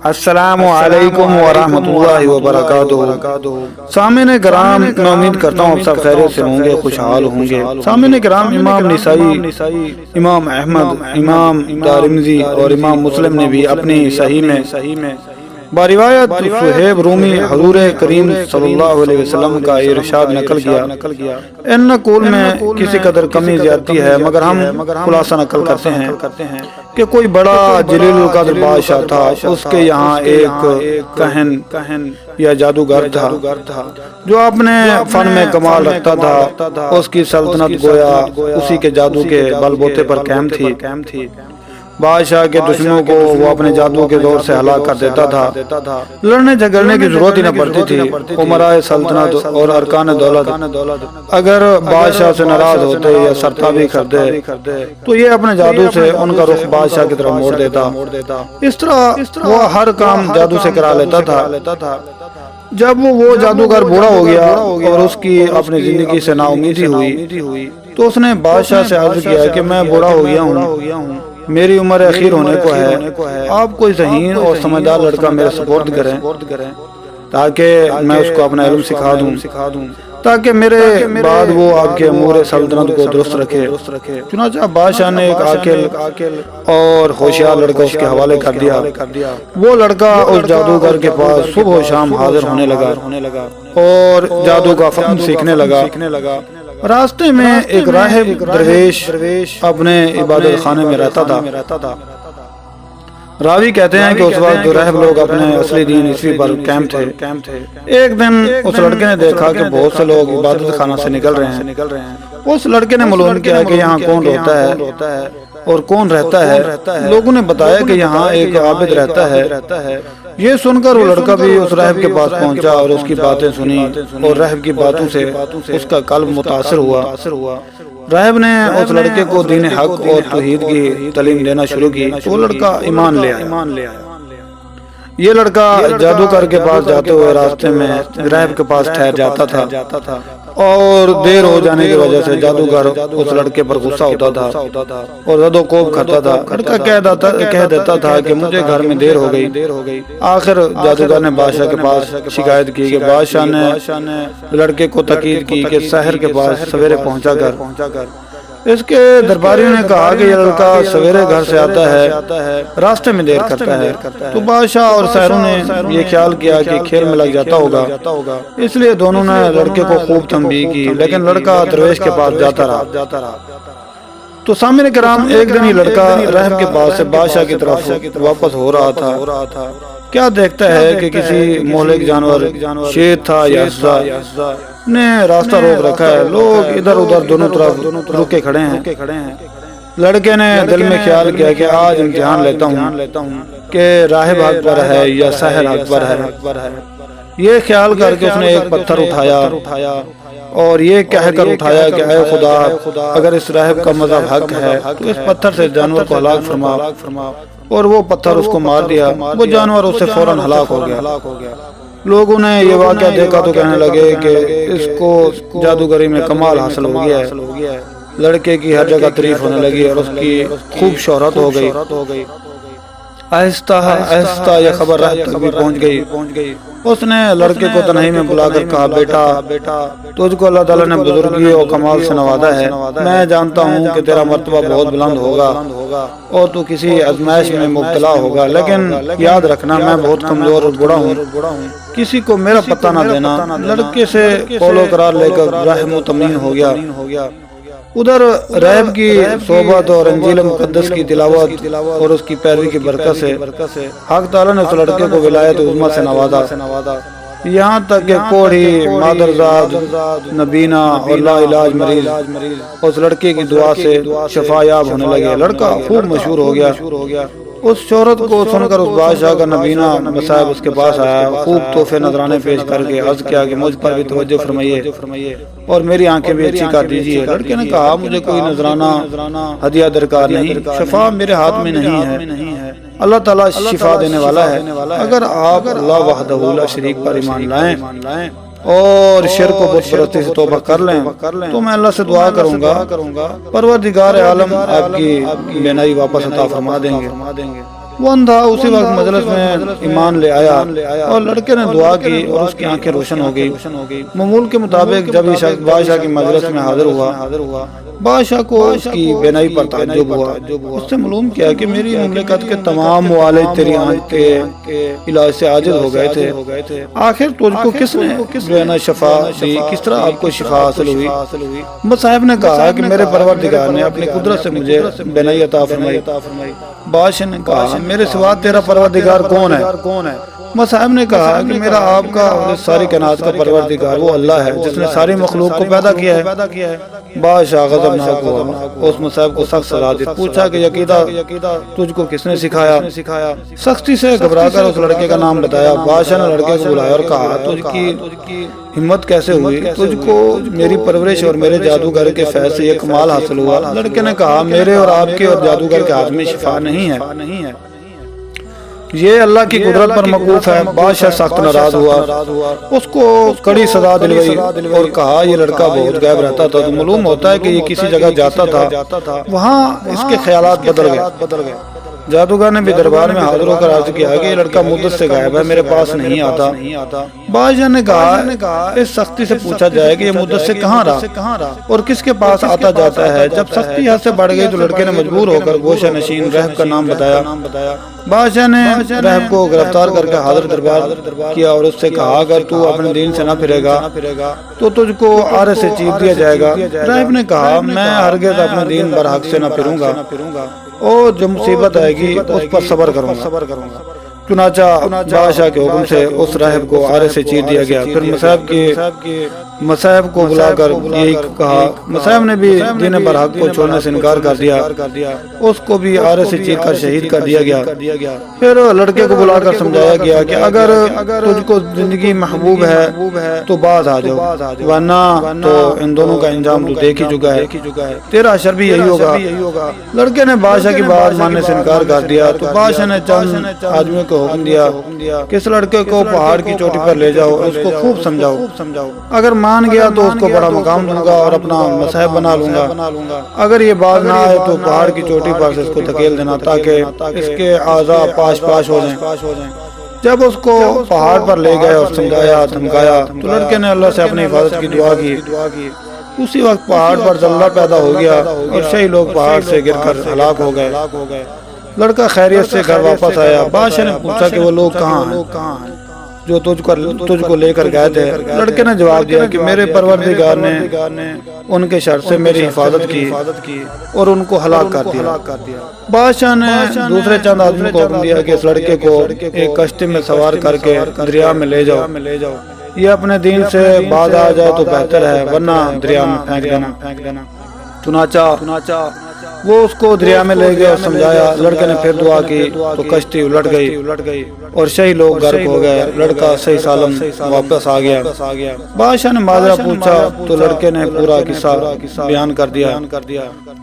السلام علیکم ورحمۃ اللہ وبرکاتہ۔ سامعین کرام، میں امید کرتا ہوں آپ سب خیریت سے ہوں گے، خوشحال ہوں گے۔ سامعین کرام، امام نسائی، امام احمد، امام ترمذی اور امام مسلم نے بھی اپنی صحیح میں بروایت صہیب رومی حضور کریم صلی اللہ علیہ وسلم کا ارشاد نقل کیا۔ ان نقول میں کسی قدر کمی زیادتی ہے، مگر ہم خلاصہ نقل کرتے ہیں کہ کوئی بڑا جلیل القدر بادشاہ تھا، اس کے یہاں ایک کہن یا جادوگر تھا جو اپنے فن میں کمال رکھتا تھا۔ اس کی سلطنت گویا اسی کے جادو کے بل بوتے پر قائم تھی۔ بادشاہ کے دشمنوں کو وہ اپنے جادو کے زور سے ہلاک کر دیتا تھا۔ لڑنے جھگڑنے کی ضرورت ہی نہ پڑتی تھی۔ امراء سلطنت اور ارکان دولت اگر بادشاہ سے ناراض ہوتے یا سرتابی کرتے تو یہ اپنے جادو سے ان کا رخ بادشاہ کی طرف موڑ دیتا۔ اس طرح وہ ہر کام جادو سے کرا لیتا تھا۔ جب وہ جادوگر بوڑھا ہو گیا اور اس کی اپنی زندگی سے نا امیدی ہوئی تو اس نے بادشاہ سے عرض کیا کہ میں بوڑھا ہو گیا ہوں، میری عمر اخیر ہونے کو ہے، آپ کوئی ذہین اور سمجھدار لڑکا میرے سپرد کریں تاکہ میں اس کو اپنا علم سکھا دوں، تاکہ میرے بعد وہ آپ کے امور سلطنت کو درست رکھے۔ چنانچہ بادشاہ نے ایک عاقل اور ہوشیار لڑکا اس کے حوالے کر دیا۔ وہ لڑکا اس جادوگر کے پاس صبح و شام حاضر ہونے لگا اور جادو کا فن سیکھنے لگا۔ راستے میں ایک راہب درویش اپنے عبادت خانے میں رہتا تھا۔ راوی کہتے ہیں کہ اس وقت راہب لوگ اپنے اصلی دین عیسوی پر قائم تھے۔ ایک دن اس لڑکے نے دیکھا کہ بہت سے لوگ عبادت خانہ سے نکل رہے ہیں۔ اس لڑکے نے معلوم کیا کہ یہاں کون روتا ہے اور کون رہتا ہے۔ لوگوں نے بتایا کہ یہاں ایک عابد رہتا ہے۔ یہ سن کر وہ لڑکا بھی اس راہب کے پاس پہنچا اور اس کی باتیں سنی، اور راہب کی باتوں سے اس کا قلب متاثر ہوا۔ راہب نے اس لڑکے کو دین حق اور توحید کی تعلیم دینا شروع کی تو وہ لڑکا ایمان لے آیا۔ یہ لڑکا جادوگر کے پاس جاتے ہوئے راستے میں راہب کے پاس ٹھہر جاتا تھا اور دیر ہو جانے کی وجہ سے جادوگر اس لڑکے پر غصہ ہوتا تھا اور زد و کوب کرتا تھا۔ لڑکا کہہ دیتا تھا کہ مجھے گھر میں دیر ہو گئی۔ آخر جادوگر نے بادشاہ کے پاس شکایت کی کہ بادشاہ نے لڑکے کو تاکید کی کہ سحر کے پاس سویرے پہنچا کر۔ اس کے درباریوں نے کہا کہ یہ لڑکا سویرے گھر سے آتا ہے، راستے میں دیر کرتا ہے۔ تو بادشاہ اور سحروں نے یہ خیال کیا کہ کھیل میں لگ جاتا ہوگا، اس لیے دونوں نے لڑکے کو خوب تنبیہ کی، لیکن لڑکا درویش کے پاس جاتا رہا۔ تو سامعین کرام، ایک دن یہ لڑکا راہب کے پاس سے بادشاہ کی طرف واپس ہو رہا تھا۔ کیا دیکھتا ہے کہ کسی مہلک جانور، شیر تھا یا ہسا، نے راستہ روک رکھا ہے۔ لوگ ادھر ادھر دونوں طرف رکے کھڑے ہیں۔ لڑکے نے دل میں خیال کیا کہ آج امتحان لیتا ہوں کہ راہب حق پر ہے یا ساحر حق پر ہے۔ یہ خیال کر کے اس نے ایک پتھر اٹھایا اور یہ کہہ کر اٹھایا کہ اے خدا، اگر اس راہب کا مذہب حق ہے تو اس پتھر سے جانور کو ہلاک فرما، اور وہ پتھر اس کو مار دیا۔ وہ جانور اس سے فوراً ہلاک ہو گیا۔ لوگوں نے یہ واقعہ دیکھا تو کہنے لگے کہ اس کو جادوگری میں کمال حاصل ہو گیا ہے۔ لڑکے کی ہر جگہ تعریف ہونے لگی اور اس کی خوب شہرت ہو گئی۔ آہستہ یہ خبر راہب تک بھی پہنچ گئی۔ اس نے لڑکے کو تنہائی میں بلا کر کہا، بیٹا، تجھ کو اللہ تعالیٰ نے بزرگی اور کمال سے نوازا ہے۔ میں جانتا ہوں کہ تیرا مرتبہ بہت بلند ہوگا اور تو کسی آزمائش میں مبتلا ہوگا، لیکن یاد رکھنا میں بہت کمزور اور بوڑھا ہوں، کسی کو میرا پتہ نہ دینا۔ لڑکے سے قول و قرار لے کر راہب مطمئن ہو گیا۔ ادھر راہب کی صحبت اور انجیل مقدس کی تلاوت اور اس کی پیروی کی برکت سے حق تعالیٰ نے اس لڑکے کو ولایت عظمیٰ سے نوازا، یہاں تک کہ کوڑھی، مادرزاد، نبینا اور لا علاج مریض اس لڑکے کی دعا سے شفا یاب ہونے لگے۔ لڑکا خوب مشہور ہو گیا۔ اس شہرت کو سن کر اس بادشاہ کا نبینا مصاحب اس کے پاس آیا، خوب تحفے نذرانے پیش کر کے عرض کیا کہ مجھ پر بھی توجہ فرمائیے اور میری آنکھیں بھی اچھی کر دیجیے۔ لڑکے نے کہا، مجھے کوئی نذرانہ ہدیہ درکار نہیں، شفا میرے ہاتھ میں نہیں ہے، اللہ تعالیٰ شفا دینے والا ہے۔ اگر آپ اللہ وحدہ لا شریک پر ایمان لائیں اور شرک و بت پرستی سے توبہ کر لیں تو میں اللہ سے دعا کروں گا، پروردگار عالم آپ کی بینائی واپس عطا فرما دیں گے۔ وہ اندھا اسی وقت مجلس میں ایمان لے آیا اور لڑکے نے دعا کی اور اس کی آنکھیں روشن ہو گئی۔ معمول کے مطابق جب یہ شخص بادشاہ کی مجلس میں حاضر ہوا، بادشاہ کو اس کی بینائی پر تعجب ہوا۔ اس سے معلوم کیا کہ میری مملکت کے تمام موالد تیری آنکھ کے علاج سے عاجز ہو گئے تھے، آخر تجھ کو کس نے شفا دی؟ کس طرح آپ کو شفا حاصل ہوئی؟ محمد صاحب نے کہا کہ میرے پروردگار نے اپنی قدرت سے مجھے بینائی عطا فرمائی۔ بادشاہ نے کہا میرے سوا تیرا پروردگار کون ہے؟ محمد صاحب نے کہا کہ میرا آپ کا اور ساری کائنات کا پروردگار وہ اللہ ہے جس نے ساری مخلوق کو پیدا کیا ہے۔ بادشاہ غضبناک ہوا، اس محمد صاحب کو سخت سزا دی، پوچھا کہ عقیدہ تجھ کو کس نے سکھایا؟ سختی سے گھبرا کر اس لڑکے کا نام بتایا۔ بادشاہ نے لڑکے کو بلایا اور کہا تجھ کی ہمت کیسے ہوئی؟ تجھ کو میری پرورش اور میرے جادوگر کے فیض سے یہ کمال حاصل ہوا؟ لڑکے نے کہا میرے اور آپ کے اور جادوگر کے ہاتھ میں شفا نہیں ہے، یہ اللہ کی قدرت پر موقوف ہے۔ بادشاہ سخت ناراض ہوا، اس کو کڑی سزا دلوائی اور کہا یہ لڑکا بہت غائب رہتا تھا، تو معلوم ہوتا ہے کہ یہ کسی جگہ جاتا تھا، وہاں اس کے خیالات بدل گئے۔ جادوگر نے بھی دربار میں حاضر ہو کر عرض کیا کہ یہ لڑکا مدت سے غائب ہے، میرے پاس نہیں آتا۔ بادشاہ نے کہا اس سختی سے پوچھا جائے کہ یہ مدت سے کہاں رہا اور کس کے پاس آتا جاتا ہے۔ جب سختی حد سے بڑھ گئی تو لڑکے نے مجبور ہو کر گوشہ نشین رہب کا نام بتایا۔ بادشاہ نے رہب کو گرفتار کر کے حاضر دربار کیا اور اس سے کہا اگر تو اپنے دین سے نہ پھرے گا تو تجھ کو آرے سے چیر دیا جائے گا۔ رہب نے کہا میں ہرگز اپنے دین برحق سے نہ پھروں گا اور جو مصیبت آئے گی اس پر صبر کروں گا۔ چنانچہ بادشاہ کے حکم سے اس راہب کو آرے سے چیر دیا گیا۔ پھر مصاحب کو بلا کر یہی کہا۔ مصاحب نے بھی دین برحق کو چھوڑنے سے انکار کر دیا، اس کو بھی آرے سے چیر کر شہید کر دیا گیا۔ پھر لڑکے کو بلا کر سمجھایا گیا کہ اگر تجھ کو زندگی محبوب ہے تو باز آ جاؤ، ورنہ تو ان دونوں کا انجام تو دیکھ ہی چکا ہے، تیرا اشر بھی یہی ہوگا۔ لڑکے نے بادشاہ کی بات ماننے سے انکار کر دیا تو بادشاہ نے چند آدمیوں کو حکم دیا کہ اس لڑکے کو پہاڑ کی چوٹی پر لے جاؤ، اس کو خوب سمجھاؤ، اگر مان گیا تو اس کو بڑا مقام دوں گا اور اپنا مصاحب بنا لوں گا، اگر یہ بات نہ آئے تو پہاڑ کی چوٹی پر سے اس کو دھکیل دینا تاکہ اس کے اعضاء پاش ہو جائیں۔ جب اس کو پہاڑ پر لے گئے اور سمجھایا دھمکایا تو لڑکے نے اللہ سے اپنی حفاظت کی دعا کی۔ اسی وقت پہاڑ پر زلزلہ پیدا ہو گیا اور کئی لوگ پہاڑ سے گر کر ہلاک ہو گئے۔ لڑکا خیریت سے گھر واپس آیا۔ بادشاہ نے پوچھا کہ وہ لوگ کہاں ہیں جو تجھ کو لے کر گئے تھے؟ لڑکے نے جواب دیا کہ میرے پروردگار نے ان کے شر سے میری حفاظت کی اور ان کو ہلاک کر دیا۔ بادشاہ نے دوسرے چند آدمی کو حکم دیا کہ اس لڑکے کو ایک کشتی میں سوار کر کے دریا میں لے جاؤ، یہ اپنے دین سے باز آ جائے تو بہتر ہے ورنہ دریا میں پھینک دینا۔ چنانچہ وہ اس کو دریا میں لے گئے اور سمجھایا۔ لڑکے نے پھر دعا کی تو کشتی الٹ گئی اور کئی لوگ غرق ہو گئے۔ لڑکا صحیح سالم واپس آ گیا۔ بادشاہ نے معذرہ پوچھا تو لڑکے نے پورا قصہ بیان کر دیا۔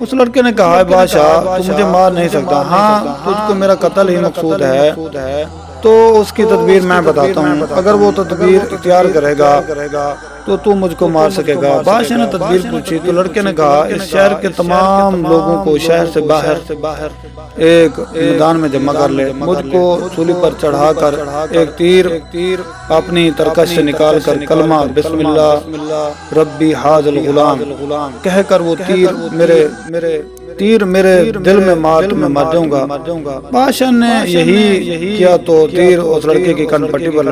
اس لڑکے نے کہا بادشاہ تو مجھے مار نہیں سکتا، ہاں تجھ کو میرا قتل ہی مقصود ہے تو اس کی تدبیر میں بتاتا ہوں، اگر وہ تدبیر اختیار کرے گا تو مجھ کو مار سکے گا۔ بادشاہ نے تدبیر پوچھی تو لڑکے نے کہا اس شہر کے تمام لوگوں کو شہر سے باہر ایک میدان میں جمع کر لے، مجھ کو سولی پر چڑھا کر ایک تیر اپنی ترکش سے نکال کر کلمہ بسم اللہ ربی حاض الغلام کہہ کر وہ تیر میرے دل میں مار تو میں مر جاؤں گا۔ بادشاہ نے یہی کیا تو تیر اس لڑکے کی کن پٹی پر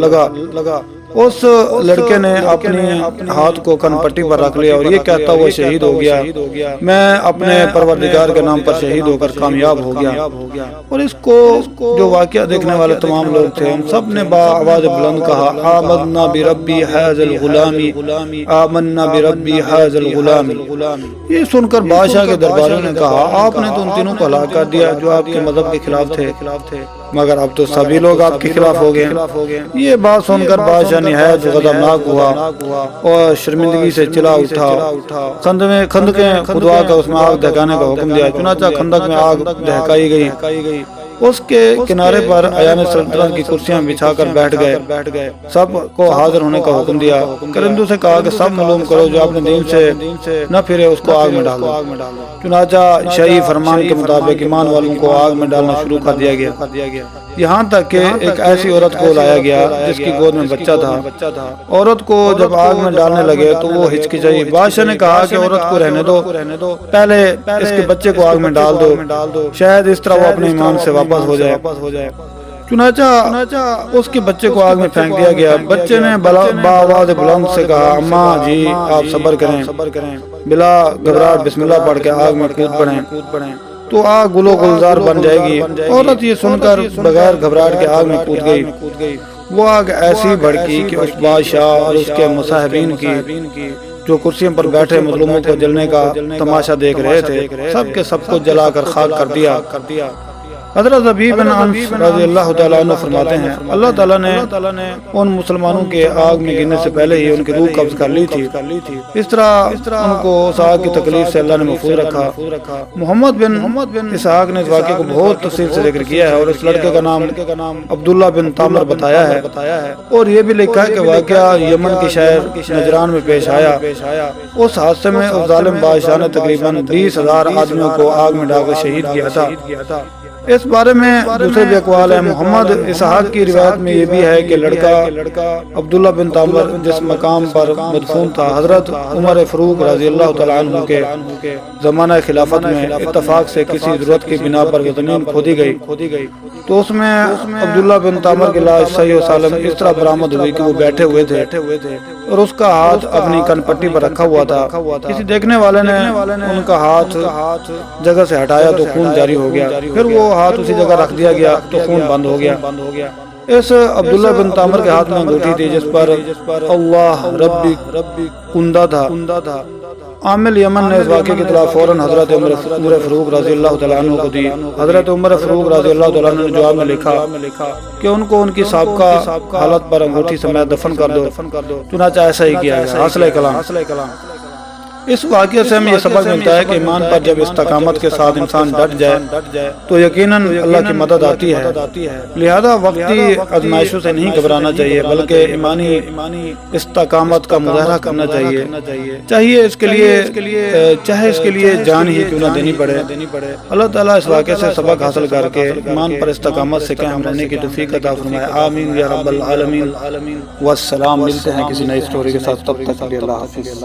لگا۔ اس لڑکے نے اپنے ہاتھ کو کن پٹی پر رکھ لیا اور یہ کہتا ہوا شہید ہو گیا، میں اپنے پروردگار کے نام پر شہید ہو کر کامیاب ہو گیا۔ اور اس کو جو واقعہ دیکھنے والے تمام لوگ تھے ان سب نے بآواز بلند کہا آمنا بربی حاض الغلام، آمنا بربی حاض الغلام۔ یہ سن کر بادشاہ کے درباریوں نے کہا آپ نے تو ان تینوں کو ہلاک کر دیا جو آپ کے مذہب کے خلاف تھے، مگر اب تو سبھی لوگ آپ کے خلاف ہو گئے۔ یہ بات سن کر بادشاہ نہایت غضبناک ہوا اور شرمندگی سے چلا اٹھا۔ خندقیں کھدوا کر اس میں آگ دہکانے کا حکم دیا۔ چنانچہ خندق میں آگ دہکائی گئی اس کے کنارے پر ایان سلطنت کی کرسیاں بچھا کر بیٹھ گئے، سب کو حاضر ہونے کا حکم دیا۔ کرندوں سے کہا کہ سب معلوم کرو جو اپنے دین سے نہ پھرے اس کو آگ میں ڈال دو۔ چنانچہ شرعی فرمان کے مطابق ایمان والوں کو آگ میں ڈالنا شروع کر دیا گیا، یہاں تک کہ ایک ایسی عورت کو لایا گیا جس کی گود میں بچہ تھا۔ عورت کو جب آگ میں ڈالنے لگے تو وہ ہچکچائی۔ بادشاہ نے کہا کہ عورت کو رہنے دو، پہلے اس کے بچے کو آگ میں ڈال دو، شاید اس طرح وہ اپنے ایمان سے واپس ہو جائے۔ چنانچہ اس کے بچے کو آگ میں پھینک دیا گیا۔ بچے نے بآواز بلند سے کہا اماں جی آپ صبر کریں، بلا گھبراہٹ بسم اللہ پڑھ کے آگ میں کود پڑیں تو آگ گل و گلزار بن جائے گی۔ عورت یہ سن کر بغیر گھبراہٹ کے آگ میں کود گئی۔ وہ آگ ایسی بھڑکی کہ اس بادشاہ اور اس کے مصاحبین کی جو کرسیوں پر بیٹھے مظلوموں کو جلنے کا تماشا دیکھ رہے تھے سب کے سب کو جلا کر خاک کر دیا۔ حضرت ابی بن انس رضی اللہ تعالیٰ عنہ فرماتے ہیں اللہ تعالیٰ نے ان مسلمانوں کے آگ میں گرنے سے پہلے ہی ان کی روح قبض کر لی تھی، اس طرح ان کو اس آگ کی تکلیف سے اللہ نے محفوظ رکھا۔ محمد بن اسحاق نے اس واقعے کو بہت تفصیل سے ذکر کیا ہے اور اس لڑکے کا نام عبداللہ بن تامر بتایا ہے، اور یہ بھی لکھا ہے کہ واقعہ یمن کے شہر نجران میں پیش آیا۔ اس حادثے میں اس ظالم بادشاہ نے تقریباً 20,000 آدمیوں کو آگ میں ڈال کر شہید کیا تھا۔ اس بارے میں دوسرے بھی اقوال ہیں۔ محمد اسحاق کی روایت میں یہ بھی ہے کہ لڑکا عبداللہ بن تامر جس مقام پر مدفون تھا حضرت عمر فاروق رضی اللہ تعالیٰ عنہ کے زمانہ خلافت میں اتفاق سے کسی ضرورت کی بنا پر وہ زمین کھودی گئی تو اس میں عبداللہ بن تامر کی لاش صحیح و سالم اس طرح برآمد ہوئی کہ وہ بیٹھے ہوئے تھے اور اس کا ہاتھ اپنی کن پٹی پر رکھا ہوا تھا۔ کسی دیکھنے والے نے ان کا ہاتھ جگہ سے ہٹایا تو خون جاری ہو گیا، پھر وہ ہاتھ اسی جگہ رکھ دیا گیا تو خون بند ہو گیا۔ اس عبداللہ بن تامر کے ہاتھ میں انگوٹھی تھی جس پر اللہ ربی کندہ تھا۔ عامل یمن نے اس واقعے کی اطلاع فوراً حضرت عمر فاروق رضی اللہ تعالیٰ عنہ کو دی۔ حضرت عمر فاروق رضی اللہ تعالیٰ عنہ نے جواب میں لکھا کہ ان کو ان کی سابقہ حالت پر انگوٹھی سمیت دفن کر دو۔ چنانچہ ایسا ہی کیا گیا۔ حاصل کلام اس واقعے سے ہمیں یہ سبق ملتا ہے کہ ایمان پر جب استقامت کے ساتھ انسان ڈٹ جائے تو یقیناً اللہ کی مدد آتی ہے، لہذا وقتی آزمائشوں سے نہیں گھبرانا چاہیے بلکہ ایمانی استقامت کا مظاہرہ کرنا چاہیے اس کے لیے جان ہی کیوں نہ دینی پڑے۔ اللہ تعالیٰ اس واقعے سے سبق حاصل کر کے ایمان پر استقامت سے قائم رہنے کی توفیق عطا فرمائے، آمین یا رب العالمین۔ والسلام، ملتے ہیں کسی نئی سٹوری کے ساتھ، تب تک کے لیے اللہ حافظ۔